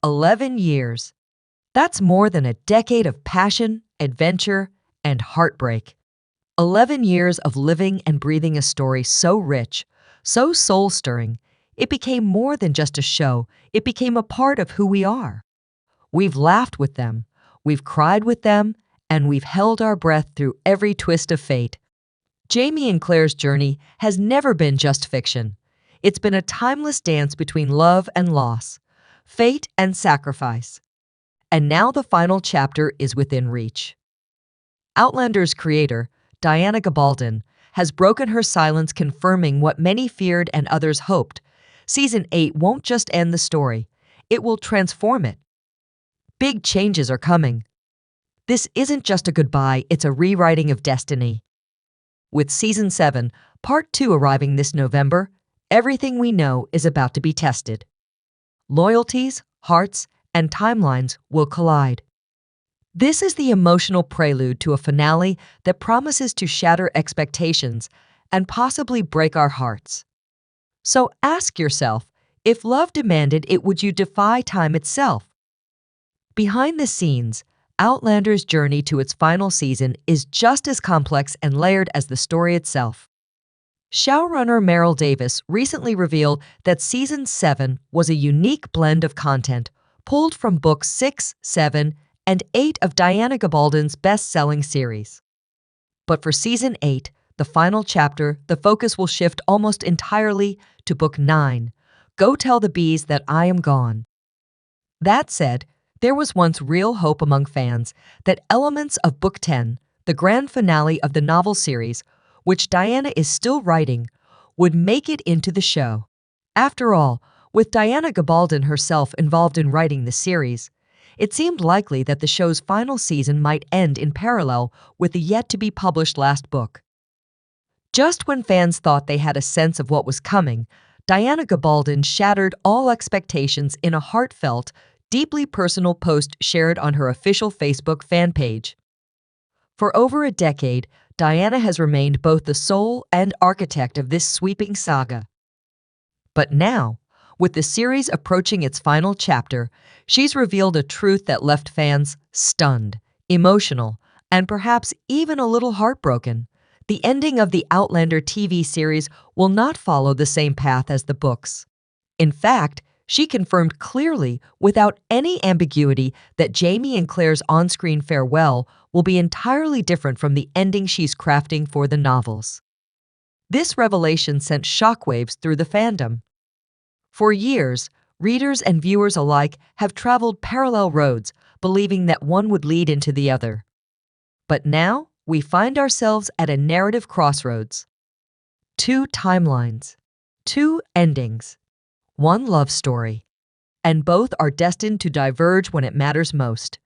11 years. That's more than a decade of passion, adventure, and heartbreak. 11 years of living and breathing a story so rich, so soul-stirring, it became more than just a show, it became a part of who we are. We've laughed with them, we've cried with them, and we've held our breath through every twist of fate. Jamie and Claire's journey has never been just fiction. It's been a timeless dance between love and loss, fate and sacrifice. And now the final chapter is within reach. Outlander's creator, Diana Gabaldon, has broken her silence, confirming what many feared and others hoped. Season 8 won't just end the story, it will transform it. Big changes are coming. This isn't just a goodbye, it's a rewriting of destiny. With Season 7, Part 2 arriving this November, everything we know is about to be tested. Loyalties, hearts, and timelines will collide. This is the emotional prelude to a finale that promises to shatter expectations and possibly break our hearts. So ask yourself, if love demanded it, would you defy time itself? Behind the scenes, Outlander's journey to its final season is just as complex and layered as the story itself. Showrunner Meryl Davis recently revealed that Season 7 was a unique blend of content pulled from books 6, 7, and 8 of Diana Gabaldon's best-selling series. But for Season 8, the final chapter, the focus will shift almost entirely to Book 9, Go Tell the Bees That I Am Gone. That said, there was once real hope among fans that elements of Book 10, the grand finale of the novel series, which Diana is still writing, would make it into the show. After all, with Diana Gabaldon herself involved in writing the series, it seemed likely that the show's final season might end in parallel with the yet-to-be-published last book. Just when fans thought they had a sense of what was coming, Diana Gabaldon shattered all expectations in a heartfelt, deeply personal post shared on her official Facebook fan page. For over a decade, Diana has remained both the soul and architect of this sweeping saga. But now, with the series approaching its final chapter, she's revealed a truth that left fans stunned, emotional, and perhaps even a little heartbroken. The ending of the Outlander TV series will not follow the same path as the books. In fact, she confirmed clearly, without any ambiguity, that Jamie and Claire's on-screen farewell will be entirely different from the ending she's crafting for the novels. This revelation sent shockwaves through the fandom. For years, readers and viewers alike have traveled parallel roads, believing that one would lead into the other. But now, we find ourselves at a narrative crossroads. Two timelines, two endings, one love story, and both are destined to diverge when it matters most.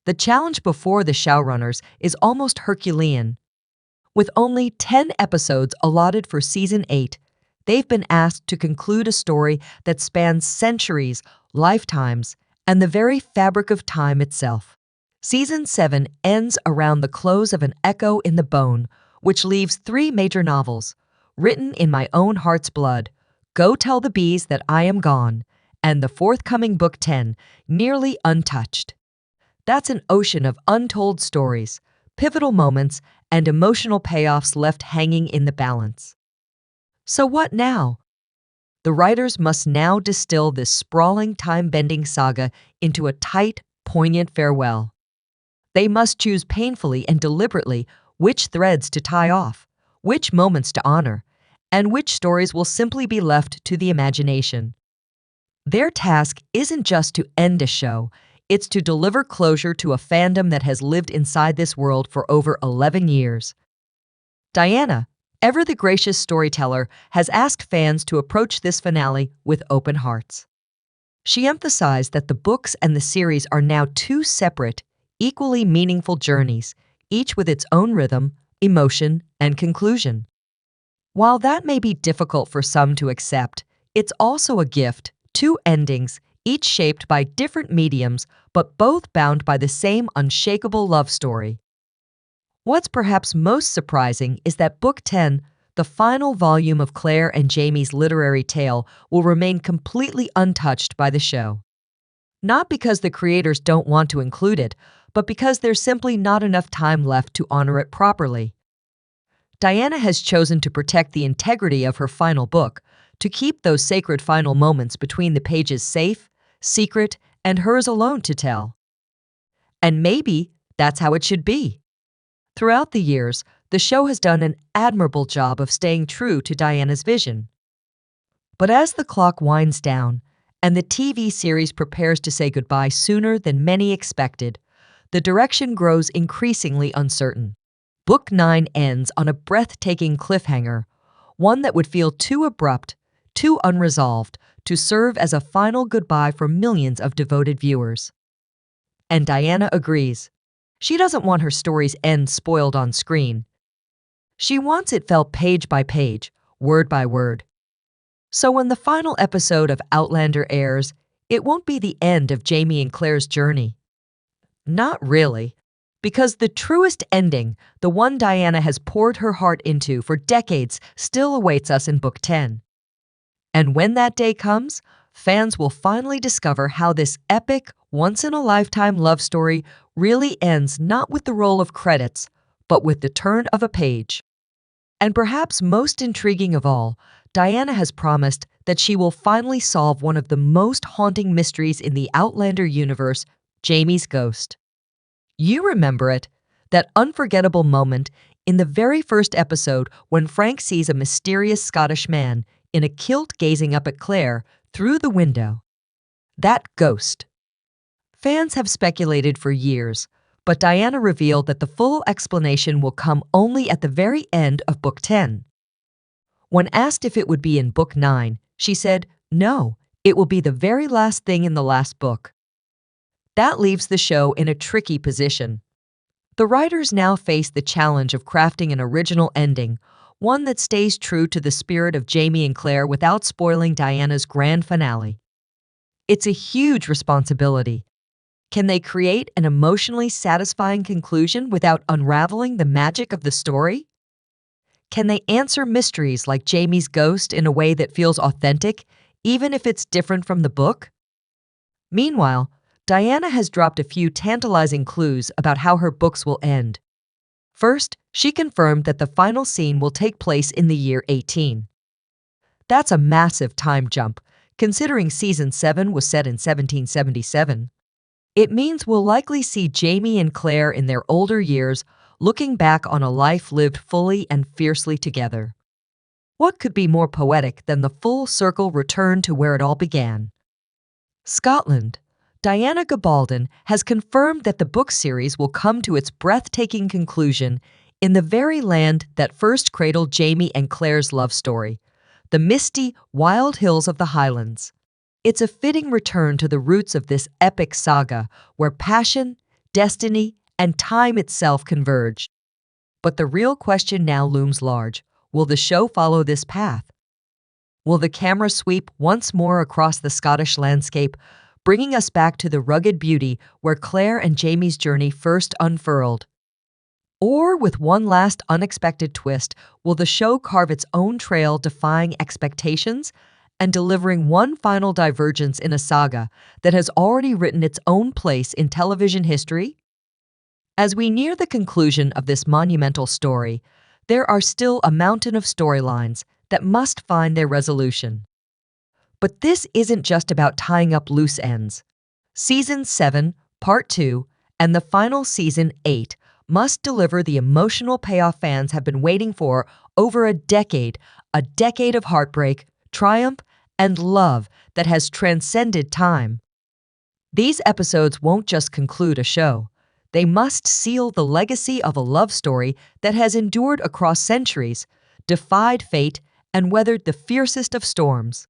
The challenge before the showrunners is almost Herculean. With only 10 episodes allotted for Season 8, they've been asked to conclude a story that spans centuries, lifetimes, and the very fabric of time itself. Season 7 ends around the close of An Echo in the Bone, which leaves 3 major novels, written in my own heart's blood, Go Tell the Bees That I Am Gone, and the forthcoming Book 10, nearly untouched. That's an ocean of untold stories, pivotal moments, and emotional payoffs left hanging in the balance. So what now? The writers must now distill this sprawling, time-bending saga into a tight, poignant farewell. They must choose painfully and deliberately which threads to tie off, which moments to honor, and which stories will simply be left to the imagination. Their task isn't just to end a show, it's to deliver closure to a fandom that has lived inside this world for over 11 years. Diana, ever the gracious storyteller, has asked fans to approach this finale with open hearts. She emphasized that the books and the series are now 2 separate, equally meaningful journeys, each with its own rhythm, emotion, and conclusion. While that may be difficult for some to accept, it's also a gift, 2 endings, each shaped by different mediums, but both bound by the same unshakable love story. What's perhaps most surprising is that Book 10, the final volume of Claire and Jamie's literary tale, will remain completely untouched by the show. Not because the creators don't want to include it, but because there's simply not enough time left to honor it properly. Diana has chosen to protect the integrity of her final book, to keep those sacred final moments between the pages safe, secret, and hers alone to tell. And maybe that's how it should be. Throughout the years, the show has done an admirable job of staying true to Diana's vision. But as the clock winds down, and the TV series prepares to say goodbye sooner than many expected, the direction grows increasingly uncertain. Book 9 ends on a breathtaking cliffhanger, one that would feel too abrupt, too unresolved, to serve as a final goodbye for millions of devoted viewers. And Diana agrees. She doesn't want her story's end spoiled on screen. She wants it felt page by page, word by word. So when the final episode of Outlander airs, it won't be the end of Jamie and Claire's journey. Not really, because the truest ending, the one Diana has poured her heart into for decades, still awaits us in Book 10. And when that day comes, fans will finally discover how this epic, once-in-a-lifetime love story really ends not with the roll of credits, but with the turn of a page. And perhaps most intriguing of all, Diana has promised that she will finally solve one of the most haunting mysteries in the Outlander universe, Jamie's ghost. You remember it, that unforgettable moment in the very first episode when Frank sees a mysterious Scottish man in a kilt gazing up at Claire through the window. That ghost. Fans have speculated for years, but Diana revealed that the full explanation will come only at the very end of Book 10. When asked if it would be in Book 9, she said, "No, it will be the very last thing in the last book." That leaves the show in a tricky position. The writers now face the challenge of crafting an original ending, one that stays true to the spirit of Jamie and Claire without spoiling Diana's grand finale. It's a huge responsibility. Can they create an emotionally satisfying conclusion without unraveling the magic of the story? Can they answer mysteries like Jamie's ghost in a way that feels authentic, even if it's different from the book? Meanwhile, Diana has dropped a few tantalizing clues about how her books will end. First, she confirmed that the final scene will take place in the year 18. That's a massive time jump, considering Season 7 was set in 1777. It means we'll likely see Jamie and Claire in their older years, looking back on a life lived fully and fiercely together. What could be more poetic than the full circle return to where it all began? Scotland. Diana Gabaldon has confirmed that the book series will come to its breathtaking conclusion in the very land that first cradled Jamie and Claire's love story, the misty, wild hills of the Highlands. It's a fitting return to the roots of this epic saga where passion, destiny, and time itself converge. But the real question now looms large. Will the show follow this path? Will the camera sweep once more across the Scottish landscape, bringing us back to the rugged beauty where Claire and Jamie's journey first unfurled? Or, with one last unexpected twist, will the show carve its own trail defying expectations and delivering one final divergence in a saga that has already written its own place in television history? As we near the conclusion of this monumental story, there are still a mountain of storylines that must find their resolution. But this isn't just about tying up loose ends. Season 7, Part 2, and the final Season 8 must deliver the emotional payoff fans have been waiting for over a decade of heartbreak, triumph, and love that has transcended time. These episodes won't just conclude a show. They must seal the legacy of a love story that has endured across centuries, defied fate, and weathered the fiercest of storms.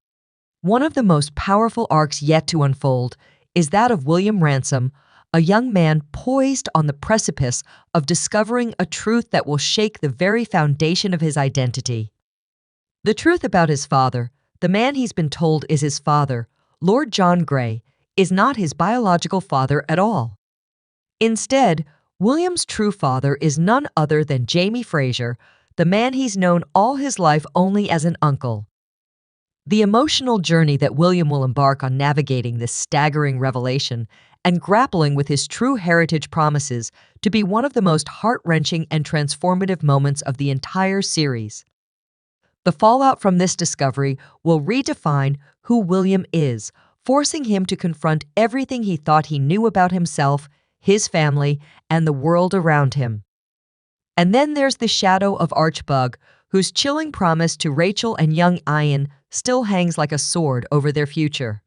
One of the most powerful arcs yet to unfold is that of William Ransom, a young man poised on the precipice of discovering a truth that will shake the very foundation of his identity. The truth about his father, the man he's been told is his father, Lord John Grey, is not his biological father at all. Instead, William's true father is none other than Jamie Fraser, the man he's known all his life only as an uncle. The emotional journey that William will embark on navigating this staggering revelation and grappling with his true heritage promises to be one of the most heart-wrenching and transformative moments of the entire series. The fallout from this discovery will redefine who William is, forcing him to confront everything he thought he knew about himself, his family, and the world around him. And then there's the shadow of Archbug, whose chilling promise to Rachel and young Ian still hangs like a sword over their future.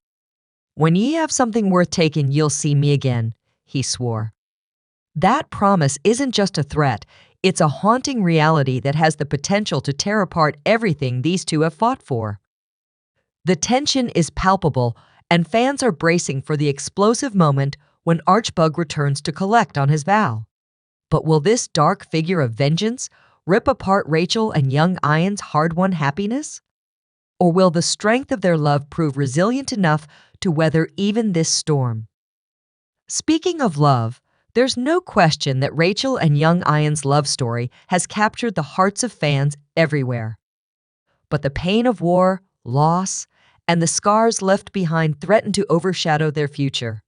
"When ye have something worth taking, ye'll see me again," he swore. That promise isn't just a threat, it's a haunting reality that has the potential to tear apart everything these two have fought for. The tension is palpable, and fans are bracing for the explosive moment when Archbug returns to collect on his vow. But will this dark figure of vengeance rip apart Rachel and young Ian's hard-won happiness? Or will the strength of their love prove resilient enough to weather even this storm? Speaking of love, there's no question that Rachel and young Ian's love story has captured the hearts of fans everywhere. But the pain of war, loss, and the scars left behind threaten to overshadow their future.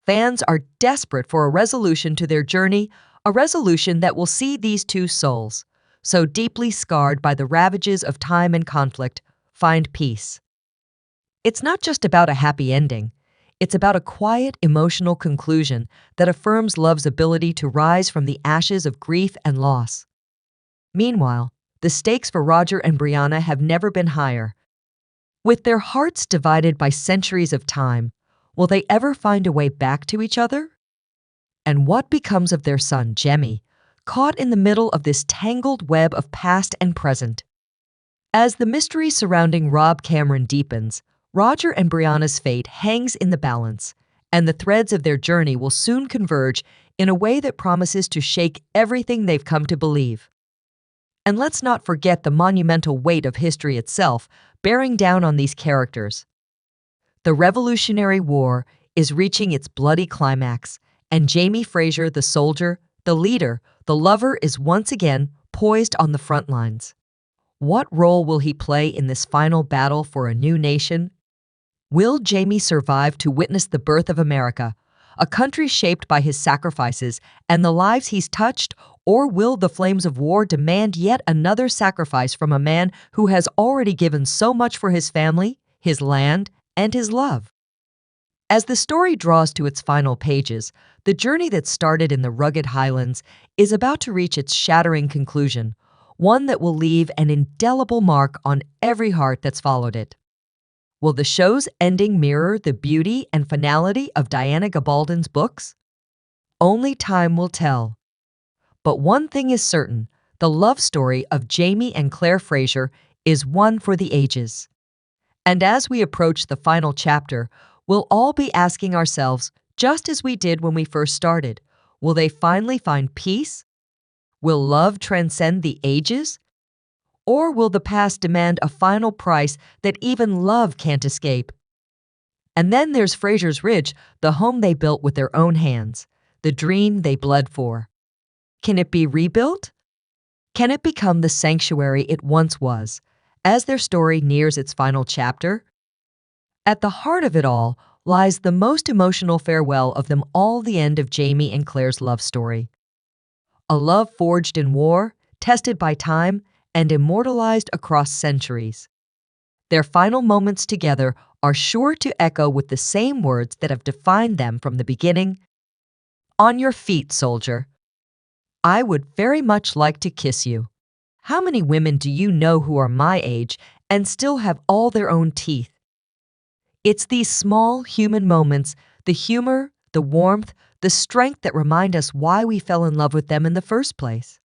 Fans are desperate for a resolution to their journey, a resolution that will see these two souls, so deeply scarred by the ravages of time and conflict, find peace. It's not just about a happy ending. It's about a quiet, emotional conclusion that affirms love's ability to rise from the ashes of grief and loss. Meanwhile, the stakes for Roger and Brianna have never been higher. With their hearts divided by centuries of time, will they ever find a way back to each other? And what becomes of their son, Jemmy, caught in the middle of this tangled web of past and present? As the mystery surrounding Rob Cameron deepens, Roger and Brianna's fate hangs in the balance, and the threads of their journey will soon converge in a way that promises to shake everything they've come to believe. And let's not forget the monumental weight of history itself bearing down on these characters. The Revolutionary War is reaching its bloody climax, and Jamie Fraser, the soldier, the leader, the lover, is once again poised on the front lines. What role will he play in this final battle for a new nation? Will Jamie survive to witness the birth of America, a country shaped by his sacrifices and the lives he's touched, or will the flames of war demand yet another sacrifice from a man who has already given so much for his family, his land, and his love? As the story draws to its final pages, the journey that started in the rugged highlands is about to reach its shattering conclusion, one that will leave an indelible mark on every heart that's followed it. Will the show's ending mirror the beauty and finality of Diana Gabaldon's books? Only time will tell. But one thing is certain, the love story of Jamie and Claire Fraser is one for the ages. And as we approach the final chapter, we'll all be asking ourselves, just as we did when we first started, will they finally find peace? Will love transcend the ages? Or will the past demand a final price that even love can't escape? And then there's Fraser's Ridge, the home they built with their own hands, the dream they bled for. Can it be rebuilt? Can it become the sanctuary it once was, as their story nears its final chapter? At the heart of it all lies the most emotional farewell of them all, the end of Jamie and Claire's love story. A love forged in war, tested by time, and immortalized across centuries. Their final moments together are sure to echo with the same words that have defined them from the beginning. "On your feet, soldier. I would very much like to kiss you." How many women do you know who are my age and still have all their own teeth? It's these small human moments, the humor, the warmth, the strength that remind us why we fell in love with them in the first place.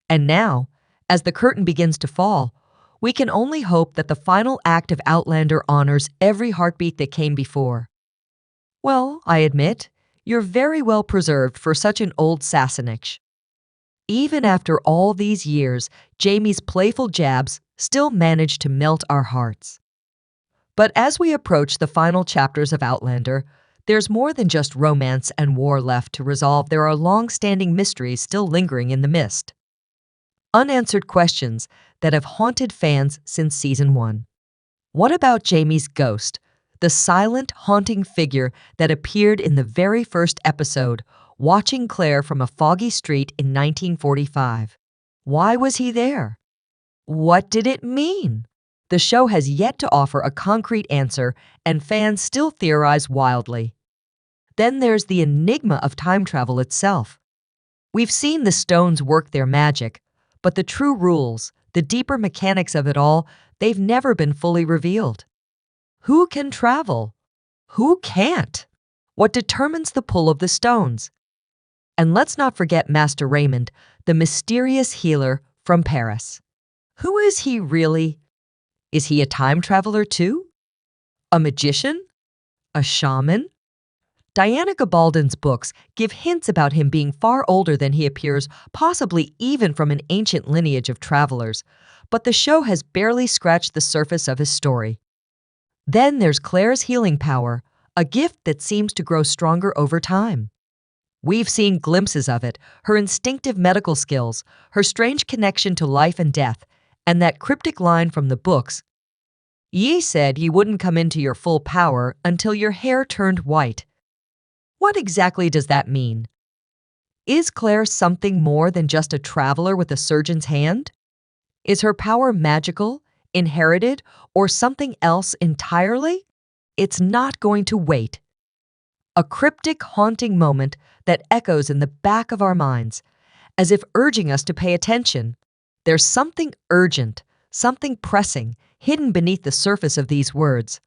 And now, as the curtain begins to fall, we can only hope that the final act of Outlander honors every heartbeat that came before. Well, I admit, you're very well preserved for such an old Sassenach. Even after all these years, Jamie's playful jabs still manage to melt our hearts. But as we approach the final chapters of Outlander, there's more than just romance and war left to resolve. There are long-standing mysteries still lingering in the mist. Unanswered questions that have haunted fans since Season 1. What about Jamie's ghost, the silent, haunting figure that appeared in the very first episode, watching Claire from a foggy street in 1945? Why was he there? What did it mean? The show has yet to offer a concrete answer, and fans still theorize wildly. Then there's the enigma of time travel itself. We've seen the stones work their magic, but the true rules, the deeper mechanics of it all, they've never been fully revealed. Who can travel? Who can't? What determines the pull of the stones? And let's not forget Master Raymond, the mysterious healer from Paris. Who is he really? Is he a time traveler too? A magician? A shaman? Diana Gabaldon's books give hints about him being far older than he appears, possibly even from an ancient lineage of travelers, but the show has barely scratched the surface of his story. Then there's Claire's healing power, a gift that seems to grow stronger over time. We've seen glimpses of it, her instinctive medical skills, her strange connection to life and death, and that cryptic line from the books, "Ye said ye wouldn't come into your full power until your hair turned white." What exactly does that mean? Is Claire something more than just a traveler with a surgeon's hand? Is her power magical, inherited, or something else entirely? It's not going to wait. A cryptic, haunting moment that echoes in the back of our minds, as if urging us to pay attention. There's something urgent, something pressing, hidden beneath the surface of these words.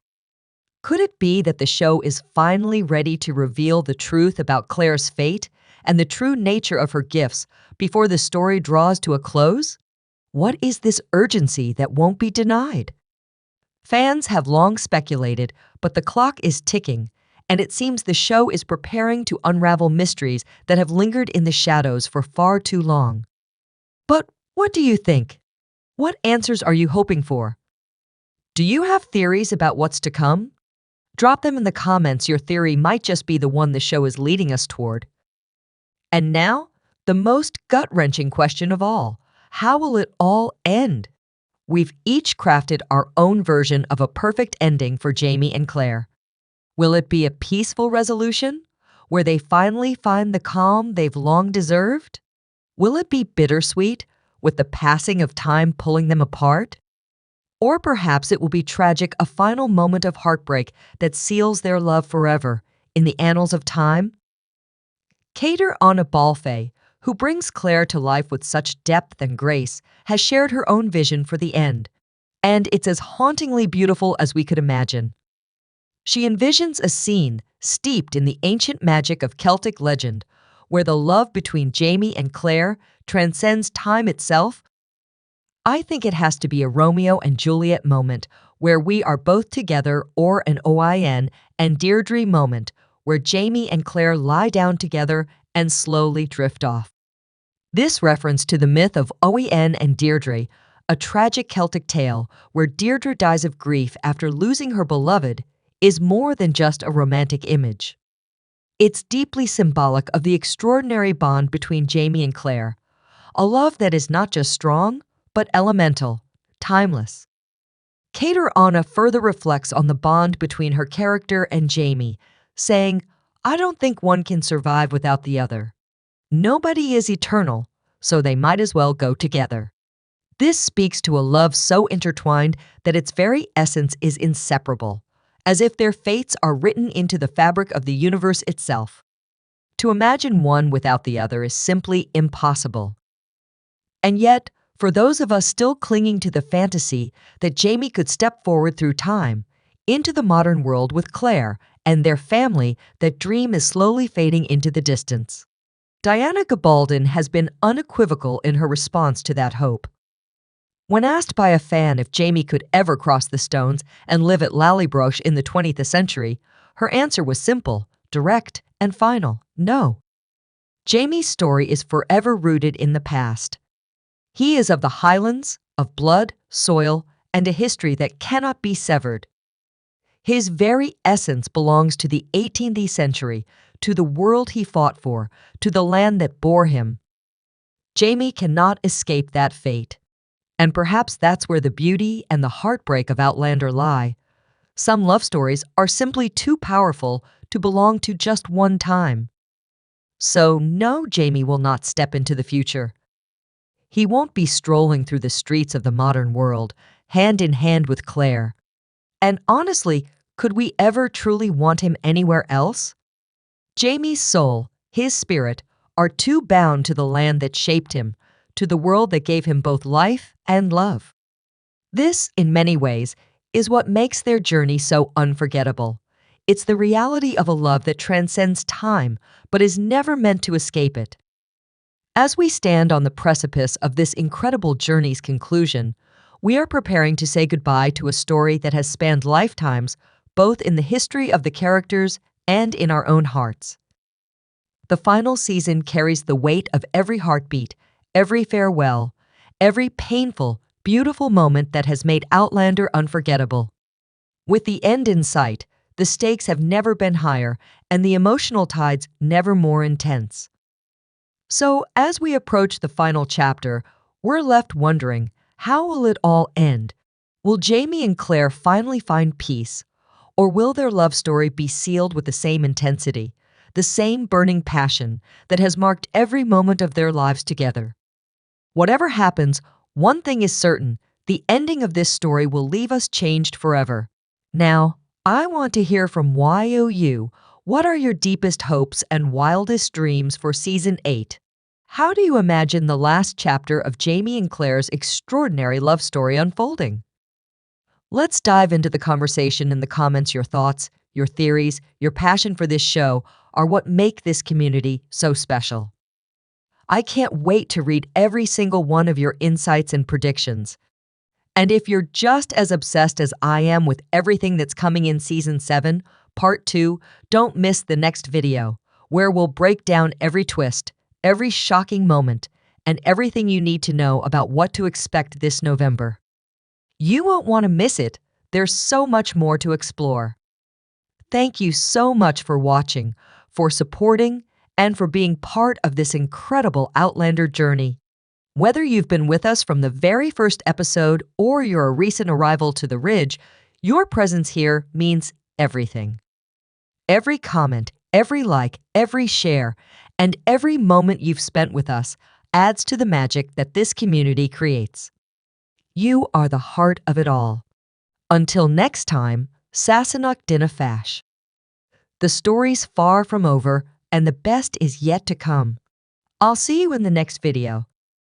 Could it be that the show is finally ready to reveal the truth about Claire's fate and the true nature of her gifts before the story draws to a close? What is this urgency that won't be denied? Fans have long speculated, but the clock is ticking, and it seems the show is preparing to unravel mysteries that have lingered in the shadows for far too long. But what do you think? What answers are you hoping for? Do you have theories about what's to come? Drop them in the comments. Your theory might just be the one the show is leading us toward. And now, the most gut-wrenching question of all. How will it all end? We've each crafted our own version of a perfect ending for Jamie and Claire. Will it be a peaceful resolution, where they finally find the calm they've long deserved? Will it be bittersweet, with the passing of time pulling them apart? Or perhaps it will be tragic, a final moment of heartbreak that seals their love forever in the annals of time? Cater Anna Balfe, who brings Claire to life with such depth and grace, has shared her own vision for the end, and it's as hauntingly beautiful as we could imagine. She envisions a scene steeped in the ancient magic of Celtic legend, where the love between Jamie and Claire transcends time itself. I think it has to be a Romeo and Juliet moment where we are both together, or an Owen and Deirdre moment where Jamie and Claire lie down together and slowly drift off. This reference to the myth of Owen and Deirdre, a tragic Celtic tale where Deirdre dies of grief after losing her beloved, is more than just a romantic image. It's deeply symbolic of the extraordinary bond between Jamie and Claire, a love that is not just strong, but elemental, timeless. Cater Anna further reflects on the bond between her character and Jamie, saying, "I don't think one can survive without the other. Nobody is eternal, so they might as well go together." This speaks to a love so intertwined that its very essence is inseparable, as if their fates are written into the fabric of the universe itself. To imagine one without the other is simply impossible. And yet, for those of us still clinging to the fantasy that Jamie could step forward through time, into the modern world with Claire and their family, that dream is slowly fading into the distance. Diana Gabaldon has been unequivocal in her response to that hope. When asked by a fan if Jamie could ever cross the stones and live at Lallybroch in the 20th century, her answer was simple, direct, and final: no. Jamie's story is forever rooted in the past. He is of the Highlands, of blood, soil, and a history that cannot be severed. His very essence belongs to the 18th century, to the world he fought for, to the land that bore him. Jamie cannot escape that fate. And perhaps that's where the beauty and the heartbreak of Outlander lie. Some love stories are simply too powerful to belong to just one time. So, no, Jamie will not step into the future. He won't be strolling through the streets of the modern world, hand in hand with Claire. And honestly, could we ever truly want him anywhere else? Jamie's soul, his spirit, are too bound to the land that shaped him, to the world that gave him both life and love. This, in many ways, is what makes their journey so unforgettable. It's the reality of a love that transcends time, but is never meant to escape it. As we stand on the precipice of this incredible journey's conclusion, we are preparing to say goodbye to a story that has spanned lifetimes, both in the history of the characters and in our own hearts. The final season carries the weight of every heartbeat, every farewell, every painful, beautiful moment that has made Outlander unforgettable. With the end in sight, the stakes have never been higher and the emotional tides never more intense. So, as we approach the final chapter, we're left wondering, how will it all end? Will Jamie and Claire finally find peace? Or will their love story be sealed with the same intensity, the same burning passion that has marked every moment of their lives together? Whatever happens, one thing is certain: the ending of this story will leave us changed forever. Now, I want to hear from YOU. What are your deepest hopes and wildest dreams for Season 8? How do you imagine the last chapter of Jamie and Claire's extraordinary love story unfolding? Let's dive into the conversation in the comments. Your thoughts, your theories, your passion for this show are what make this community so special. I can't wait to read every single one of your insights and predictions. And if you're just as obsessed as I am with everything that's coming in Season 7, Part 2, don't miss the next video, where we'll break down every twist, every shocking moment, and everything you need to know about what to expect this November. You won't want to miss it. There's so much more to explore. Thank you so much for watching, for supporting, and for being part of this incredible Outlander journey. Whether you've been with us from the very first episode or you're a recent arrival to the Ridge, your presence here means everything. Every comment, every like, every share, and every moment you've spent with us adds to the magic that this community creates. You are the heart of it all. Until next time, Sassenach Dinna Fash. The story's far from over, and the best is yet to come. I'll see you in the next video.